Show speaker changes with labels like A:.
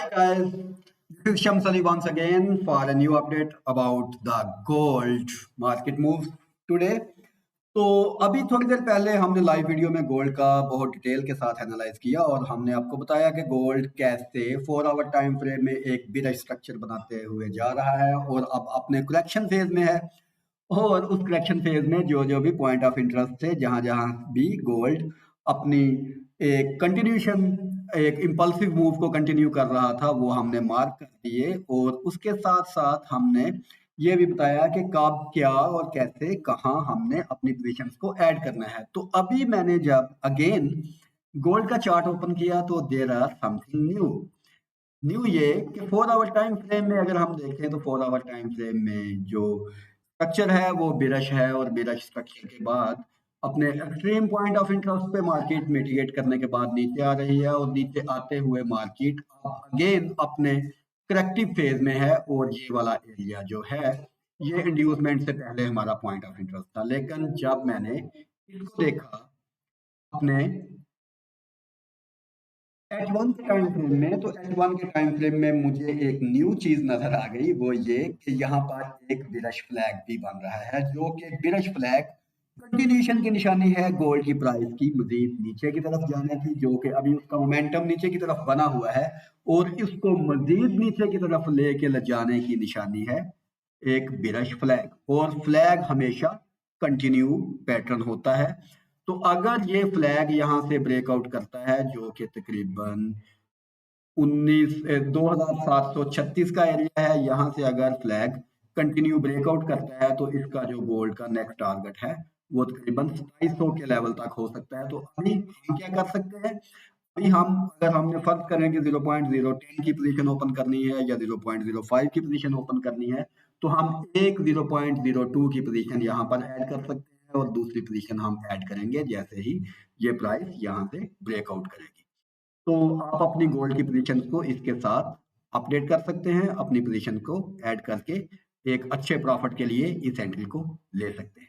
A: Hi guys, this is Shamsali once again for a new update about the gold market moves today. तो अभी थोड़ी देर पहले हमने live video में gold का बहुत डिटेल के साथ एनालाइज किया और हमने आपको बताया कि गोल्ड कैसे 4 आवर टाइम फ्रेम में एक बिग स्ट्रक्चर बनाते हुए जा रहा है और अब अपने करेक्शन फेज में है। और उस करेक्शन फेज में जो जो भी पॉइंट ऑफ इंटरेस्ट थे, जहां जहां भी गोल्ड अपनी एक कंटिन्यूशन एक इम्पल्सिव मूव को कंटिन्यू कर रहा था, वो हमने मार्क कर दिए। और उसके साथ साथ हमने ये भी बताया कि कब क्या और कैसे कहाँ हमने अपनी पोजीशंस को ऐड करना है। तो अभी मैंने जब अगेन गोल्ड का चार्ट ओपन किया तो देयर आर समथिंग न्यू ये कि 4 आवर टाइम फ्रेम में अगर हम देखें तो 4 आवर टाइम फ्रेम में जो स्ट्रक्चर है वो बिरश है और बिरश स्ट्रक्चर के बाद अपने एक्सट्रीम पॉइंट ऑफ इंटरेस्ट पे मार्केट मिटिगेट करने के बाद नीचे आ रही है और नीचे आते हुए मार्केट अगेन अपने करेक्टिव फेज में है। और ये वाला एरिया जो है ये इंड्यूसमेंट से पहले हमारा पॉइंट ऑफ इंटरेस्ट था, लेकिन जब मैंने इसको देखा अपने H1 के टाइम फ्रेम में, तो H1 के टाइम फ्रेम में मुझे एक न्यू चीज नजर आ गई, वो ये कि यहाँ पर एक बिरश फ्लैग भी बन रहा है, जो कि बिरश फ्लैग कंटिन्यूशन की निशानी है गोल्ड की प्राइस की मजीद नीचे की तरफ जाने की, जो कि अभी उसका मोमेंटम नीचे की तरफ बना हुआ है और इसको मजीद नीचे की तरफ लेके ले जाने की निशानी है एक बिरश फ्लैग। और फ्लैग हमेशा कंटिन्यू पैटर्न होता है। तो अगर ये फ्लैग यहाँ से ब्रेकआउट करता है, जो कि तकरीबन 2736 का एरिया है, यहाँ से अगर फ्लैग कंटिन्यू ब्रेकआउट करता है तो इसका जो गोल्ड का नेक्स्ट टारगेट है वो तकरीबन 2700 के लेवल तक हो सकता है। तो अभी हम क्या कर सकते हैं, अभी हम अगर हमने फर्ज करें कि 0.010 की पोजीशन ओपन करनी है या 0.05 की पोजीशन ओपन करनी है, तो हम एक 0.02 की पोजीशन यहाँ पर ऐड कर सकते हैं और दूसरी पोजीशन हम ऐड करेंगे जैसे ही ये प्राइस यहाँ से ब्रेकआउट करेगी। तो आप अपनी गोल्ड की पोजीशन को इसके साथ अपडेट कर सकते हैं, अपनी पोजीशन को ऐड करके एक अच्छे प्रॉफिट के लिए इस एंट्री को ले सकते हैं।